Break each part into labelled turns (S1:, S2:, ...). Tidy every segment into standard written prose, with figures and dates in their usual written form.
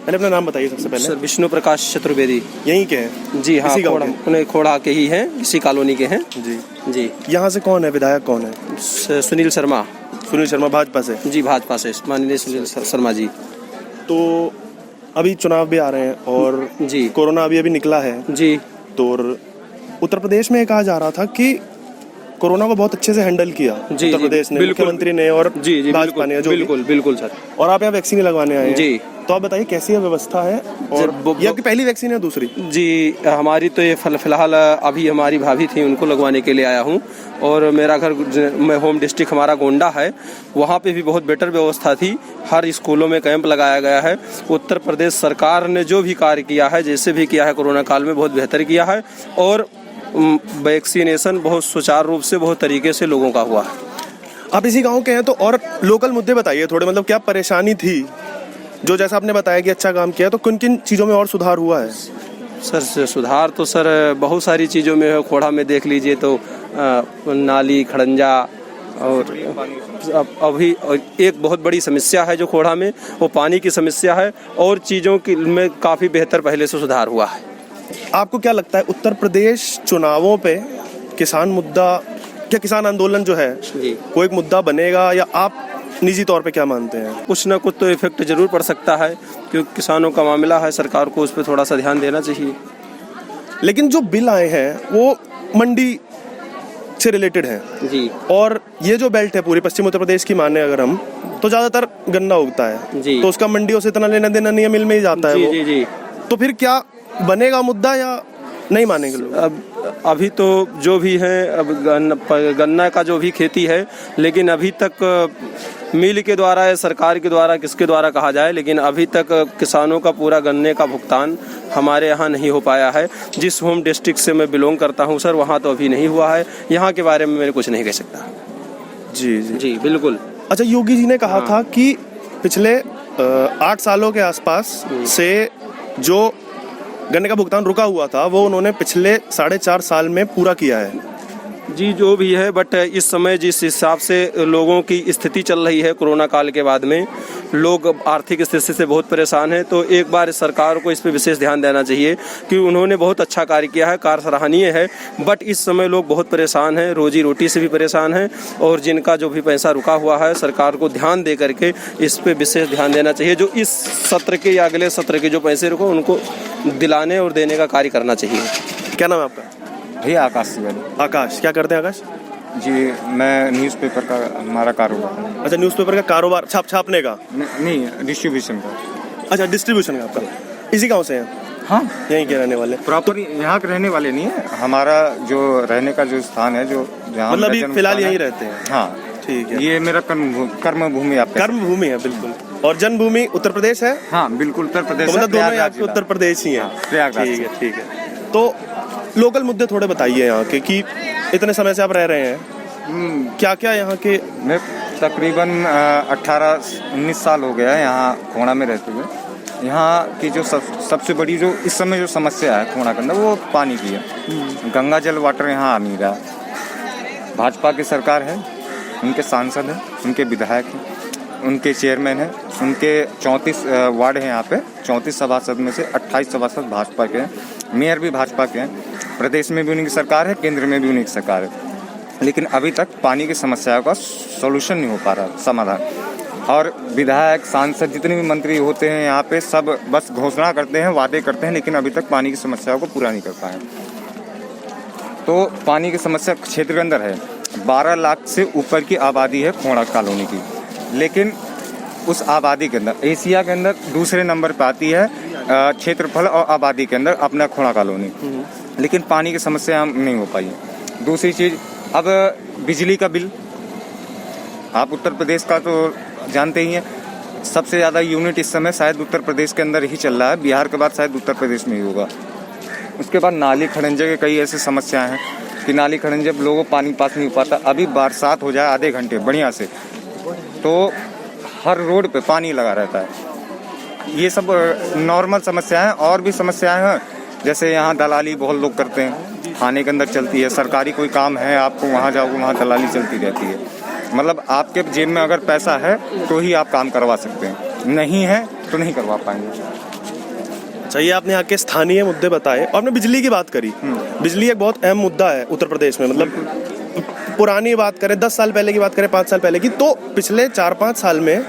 S1: पहले अपना नाम बताइए सबसे पहले।
S2: सर विष्णु प्रकाश चतुर्वेदी।
S1: यहीं के हैं?
S2: जी हाँ, खोड़ा के ही हैं, इसी कॉलोनी के हैं।
S1: जी
S2: जी।
S1: यहाँ से कौन है विधायक, कौन है?
S2: सुनील शर्मा।
S1: सुनील शर्मा भाजपा से?
S2: जी भाजपा से, माननीय सुनील शर्मा जी।
S1: तो अभी चुनाव भी आ रहे हैं और
S2: जी
S1: कोरोना अभी निकला है
S2: जी।
S1: तो उत्तर प्रदेश में कहा जा रहा था कि कोरोना को बहुत अच्छे से हैंडल किया उत्तर प्रदेश ने, मुख्यमंत्री ने और भाजपा ने।
S2: बिल्कुल सर।
S1: और आप यहाँ वैक्सीन लगवाने आए हैं
S2: जी,
S1: तो आप बताइए कैसी व्यवस्था है और ये आपकी पहली वैक्सीन है दूसरी?
S2: जी हमारी तो ये फिलहाल अभी हमारी भाभी थी, उनको लगवाने के लिए आया हूँ। और मेरा घर में होम डिस्ट्रिक्ट हमारा गोंडा है, वहाँ पे भी बहुत बेटर व्यवस्था थी। हर स्कूलों में कैंप लगाया गया है। उत्तर प्रदेश सरकार ने जो भी कार्य किया है, जैसे भी किया है कोरोना काल में, बहुत बेहतर किया है। और वैक्सीनेशन बहुत सुचारू रूप से, बहुत तरीके से लोगों का हुआ है।
S1: आप इसी गांव के हैं तो और लोकल मुद्दे बताइए थोड़े, मतलब क्या परेशानी थी? जो जैसा आपने बताया कि अच्छा काम किया, तो किन किन चीज़ों में और सुधार हुआ है?
S2: सर सुधार तो सर बहुत सारी चीज़ों में है। खोड़ा में देख लीजिए तो नाली खड़ंजा, और अभी एक बहुत बड़ी समस्या है जो खोड़ा में, वो पानी की समस्या है। और चीज़ों की में काफ़ी बेहतर पहले से सुधार हुआ है।
S1: आपको क्या लगता है उत्तर प्रदेश चुनावों पे किसान मुद्दा, क्या किसान आंदोलन जो है वो एक मुद्दा बनेगा, या आप निजी तौर पे क्या मानते हैं?
S2: कुछ ना कुछ तो इफेक्ट जरूर पड़ सकता है, क्योंकि किसानों का मामला है, सरकार को उस पर थोड़ा सा ध्यान देना चाहिए।
S1: लेकिन जो बिल आए हैं वो मंडी से रिलेटेड है
S2: जी।
S1: और ये जो बेल्ट है पूरी पश्चिम उत्तर प्रदेश की माने अगर हम, तो ज्यादातर गन्ना उगता है जी। तो उसका मंडियों से इतना लेना देना नहीं है, मिल में ही जाता है वो।
S2: जी।
S1: तो फिर क्या बनेगा मुद्दा या नहीं मानेंगे लोग?
S2: अभी तो जो भी है, अब गन्ना का जो भी खेती है, लेकिन अभी तक मिल के द्वारा या सरकार के द्वारा, किसके द्वारा कहा जाए, लेकिन अभी तक किसानों का पूरा गन्ने का भुगतान हमारे यहाँ नहीं हो पाया है। जिस होम डिस्ट्रिक्ट से मैं बिलोंग करता हूँ सर, वहाँ तो अभी नहीं हुआ है। यहाँ के बारे में मैं कुछ नहीं कह सकता। जी बिल्कुल।
S1: अच्छा, योगी जी ने कहा था कि पिछले 8 सालों के आसपास से जो गन्ने का भुगतान रुका हुआ था वो उन्होंने पिछले 4.5 साल में पूरा किया है।
S2: जी जो भी है, बट इस समय जिस हिसाब से लोगों की स्थिति चल रही है कोरोना काल के बाद में, लोग आर्थिक स्थिति से बहुत परेशान हैं। तो एक बार सरकार को इस पे विशेष ध्यान देना चाहिए कि उन्होंने बहुत अच्छा कार्य किया है, कार्य सराहनीय है, बट इस समय लोग बहुत परेशान हैं, रोजी रोटी से भी परेशान हैं। और जिनका जो भी पैसा रुका हुआ है, सरकार को ध्यान दे करके इस पे विशेष ध्यान देना चाहिए। जो इस सत्र के या अगले सत्र के जो पैसे रुको, उनको दिलाने और देने का कार्य करना चाहिए।
S1: क्या नाम है आपका?
S3: भैया आकाश तिवारी।
S1: आकाश, क्या करते हैं आकाश
S3: जी? मैं न्यूज़पेपर का हमारा कारोबार।
S1: अच्छा, न्यूज़पेपर का कारोबार, छापने का?
S3: नहीं, डिस्ट्रीब्यूशन का।
S1: अच्छा, डिस्ट्रीब्यूशन का आपका। इसी गांव से हैं? हाँ, यहीं के रहने वाले।
S3: प्रॉपर यहाँ के रहने वाले नहीं है, हमारा जो रहने का जो स्थान है, जो जहाँ
S1: मतलब फिलहाल यहीं रहते हैं?
S3: हाँ
S1: ठीक है।
S3: ये मेरा कर्म भूमि है।
S1: कर्म भूमि है, बिल्कुल। और जन्मभूमि उत्तर प्रदेश है?
S3: हाँ बिल्कुल, उत्तर प्रदेश।
S1: मतलब दोनों आपके उत्तर प्रदेश ही है? ठीक है। तो लोकल मुद्दे थोड़े बताइए यहाँ के, कि इतने समय से आप रह रहे हैं, क्या क्या यहाँ के?
S3: मैं तकरीबन 18-19 साल हो गया है यहाँ खोड़ा में रहते हुए। यहाँ की जो सबसे बड़ी जो इस समय जो समस्या है खोड़ा के अंदर, वो पानी की है। गंगा जल वाटर यहाँ आ नहीं रहा। भाजपा की सरकार है, उनके सांसद हैं, उनके विधायक हैं, उनके चेयरमैन हैं, उनके 34 वार्ड हैं। यहाँ पे 34 सभासद में से 28 सभासद भाजपा के हैं, मेयर भी भाजपा के हैं। प्रदेश में भी उनकी सरकार है, केंद्र में भी उनकी सरकार है, लेकिन अभी तक पानी की समस्या का सॉल्यूशन नहीं हो पा रहा, समाधान। और विधायक, सांसद, जितने भी मंत्री होते हैं यहाँ पे, सब बस घोषणा करते हैं, वादे करते हैं, लेकिन अभी तक पानी की समस्या को पूरा नहीं कर पाए। तो पानी की समस्या क्षेत्र के अंदर है। 12 लाख से ऊपर की आबादी है खोड़ा कॉलोनी की, लेकिन उस आबादी के अंदर एशिया के अंदर दूसरे नंबर पर आती है क्षेत्रफल और आबादी के अंदर अपना खोड़ा कॉलोनी, लेकिन पानी की समस्या नहीं हो पाई है। दूसरी चीज़, अब बिजली का बिल, आप उत्तर प्रदेश का तो जानते ही हैं, सबसे ज़्यादा यूनिट इस समय शायद उत्तर प्रदेश के अंदर ही चल रहा है, बिहार के बाद शायद उत्तर प्रदेश में ही होगा। उसके बाद नाली खड़ंजे के कई ऐसी समस्याएं हैं कि नाली खड़ंजे लोगों को पानी पास नहीं हो पाता। अभी बरसात हो जाए आधे घंटे बढ़िया से, तो हर रोड पे पानी लगा रहता है। ये सब नॉर्मल समस्याएं हैं। और भी समस्याएं हैं, जैसे यहाँ दलाली बहुत लोग करते हैं, थाने के अंदर चलती है। सरकारी कोई काम है, आपको वहाँ जाओगे, वहाँ दलाली चलती रहती है। मतलब आपके जेब में अगर पैसा है तो ही आप काम करवा सकते हैं, नहीं है तो नहीं करवा पाएंगे।
S1: अच्छा, ये आपने यहाँ के स्थानीय मुद्दे बताए और आपने बिजली की बात करी। बिजली एक बहुत अहम मुद्दा है उत्तर प्रदेश में। मतलब पुरानी बात करें, 10 साल पहले की बात करें, 5 साल पहले की, तो पिछले 4-5 साल में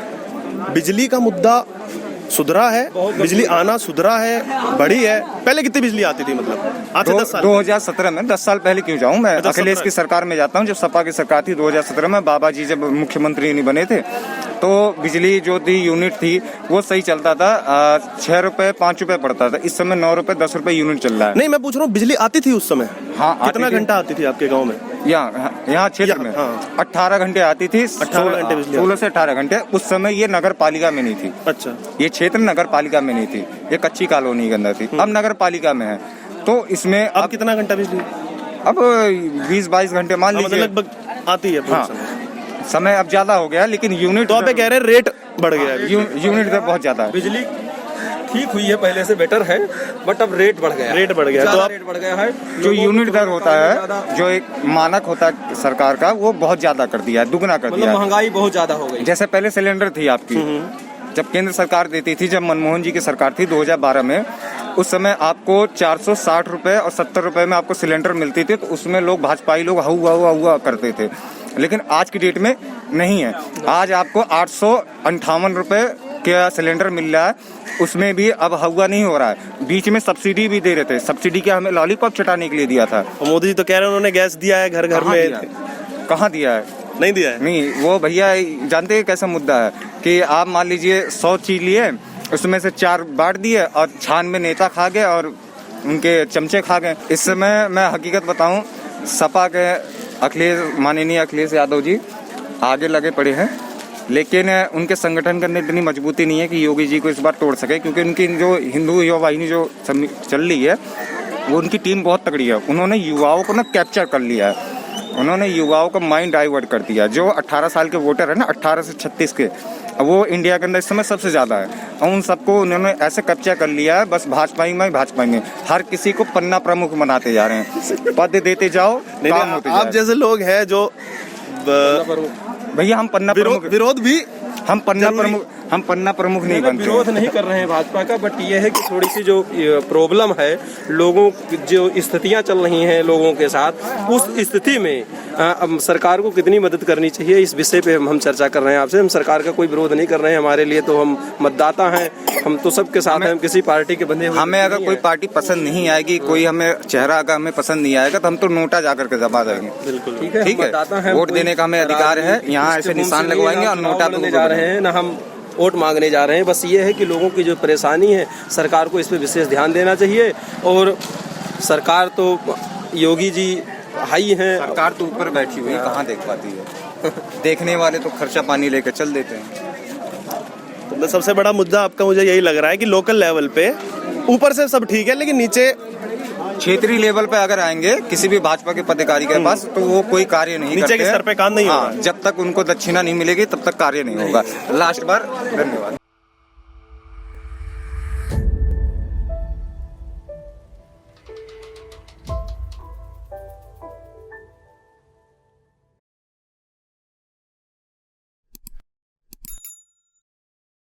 S1: बिजली का मुद्दा सुधरा है, बिजली आना सुधरा है, बढ़ी है। पहले कितनी बिजली आती थी, मतलब आज से 10 साल?
S3: 2017 में, 10 साल पहले क्यों जाऊं मैं, अखिलेश की सरकार में जाता हूं। जब सपा की सरकार थी 2017 में, बाबा जी जब मुख्यमंत्री नहीं बने थे, तो बिजली जो थी यूनिट थी वो सही चलता था। 6 रुपए 5 रुपए पड़ता था। इस समय 9 रुपए 10 रुपए यूनिट चल रहा है।
S1: नहीं, मैं पूछ रहा हूँ बिजली आती थी उस समय?
S3: हाँ,
S1: कितना घंटा आती थी आपके गाँव में?
S3: यहाँ क्षेत्र में 18 घंटे आती थी।
S1: 18 घंटे बिजली?
S3: 16 से 18 घंटे। उस समय ये नगर पालिका में नहीं थी।
S1: अच्छा,
S3: ये क्षेत्र नगर पालिका में नहीं थी, ये कच्ची कॉलोनी के अंदर थी। अब नगर पालिका में है, तो इसमें
S1: अब कितना घंटा बिजली?
S3: अब 20-22 घंटे मान लीजिए
S1: लगभग आती है।
S3: हाँ, समय अब ज्यादा हो गया, लेकिन यूनिट
S1: तो आप कह रहे हैं रेट बढ़ गया है।
S3: यूनिट दर बहुत ज्यादा है।
S2: बिजली ठीक हुई है, पहले से बेटर है, बट अब रेट बढ़ गया।
S1: रेट बढ़ गया, तो आप
S2: रेट बढ़ गया है।
S3: जो यूनिट दर होता है, जो एक मानक होता है सरकार का, वो बहुत ज्यादा कर दिया है, दुगना कर दिया है।
S2: महंगाई बहुत ज्यादा हो गई।
S3: जैसे पहले सिलेंडर थी आपकी, जब केंद्र सरकार देती थी, जब मनमोहन जी की सरकार थी 2012 में, उस समय आपको 460 रुपए और 70 रुपए में आपको सिलेंडर मिलती थी। तो उसमें लोग भाजपाई लोग हुआ हुआ हुआ करते थे, लेकिन आज की डेट में नहीं है। आज आपको 858 रुपए का सिलेंडर मिल रहा है, उसमें भी अब हुआ नहीं हो रहा है। बीच में सब्सिडी भी दे रहे थे, सब्सिडी क्या हमें लॉलीपॉप चटाने के लिए दिया था।
S1: मोदी जी तो कह रहे हैं उन्होंने गैस दिया है घर घर में।
S3: कहाँ दिया है?
S1: नहीं दिया है।
S3: नहीं, वो भैया जानते हैं कैसा मुद्दा है कि आप मान लीजिए 100 चीज लिए, उसमें से 4 बांट दिए और छान में नेता खा गए और उनके चमचे खा गए। इस समय मैं हकीकत बताऊं, सपा के माननीय अखिलेश यादव जी आगे लगे पड़े हैं, लेकिन उनके संगठन के अंदर इतनी मजबूती नहीं है कि योगी जी को इस बार तोड़ सके, क्योंकि उनकी जो हिंदू युवा वाहिनी जो चल रही है, वो उनकी टीम बहुत तगड़ी है। उन्होंने युवाओं को ना कैप्चर कर लिया है, उन्होंने युवाओं का माइंड डाइवर्ट कर दिया। जो 18 साल के वोटर है ना, 18 से 36 के, वो इंडिया के अंदर इस समय सबसे ज्यादा है, और उन सबको उन्होंने ऐसे कब्जा कर लिया है। बस भाजपा में हर किसी को पन्ना प्रमुख बनाते जा रहे हैं, पद देते जाओ, काम होते
S1: आप जैसे लोग हैं जो
S3: भैया हम पन्ना प्रमुख,
S1: विरोध भी
S3: हम पन्ना प्रमुख नहीं बनते।
S2: विरोध नहीं कर रहे हैं भाजपा का, बट ये है कि थोड़ी सी जो प्रॉब्लम है, लोगों की जो स्थितियां चल रही हैं लोगों के साथ, उस स्थिति में सरकार को कितनी मदद करनी चाहिए, इस विषय पे हम चर्चा कर रहे हैं आपसे। हम सरकार का कोई विरोध नहीं कर रहे हैं, हमारे लिए तो हम मतदाता हैं, हम तो सबके साथ हैं, हम किसी पार्टी के बंधे हुए।
S3: हमें अगर कोई पार्टी पसंद नहीं आएगी, कोई हमें चेहरा अगर हमें पसंद नहीं आएगा, तो हम तो नोटा जाकर के दबा देंगे।
S2: बिल्कुल
S3: ठीक है, वोट देने का हमें अधिकार है, यहाँ ऐसे निशान लगवाएंगे और नोटा
S2: जा रहे हैं ना, हम वोट मांगने जा रहे हैं। बस ये है कि लोगों की जो परेशानी है, सरकार को इस पे विशेष ध्यान देना चाहिए। और सरकार तो योगी जी हाई हैं,
S3: सरकार तो ऊपर बैठी हुई है, कहाँ देख पाती है। देखने वाले तो खर्चा पानी लेकर चल देते हैं।
S1: तो सबसे बड़ा मुद्दा आपका मुझे यही लग रहा है कि लोकल लेवल पे ऊपर से सब ठीक है, लेकिन नीचे
S3: क्षेत्रीय लेवल पे अगर आएंगे किसी भी भाजपा के पदाधिकारी के पास, तो वो कोई कार्य नहीं करते।
S1: नीचे के स्तर पे काम नहीं होगा।
S3: जब तक उनको दक्षिणा नहीं मिलेगी तब तक कार्य नहीं होगा। लास्ट बार धन्यवाद।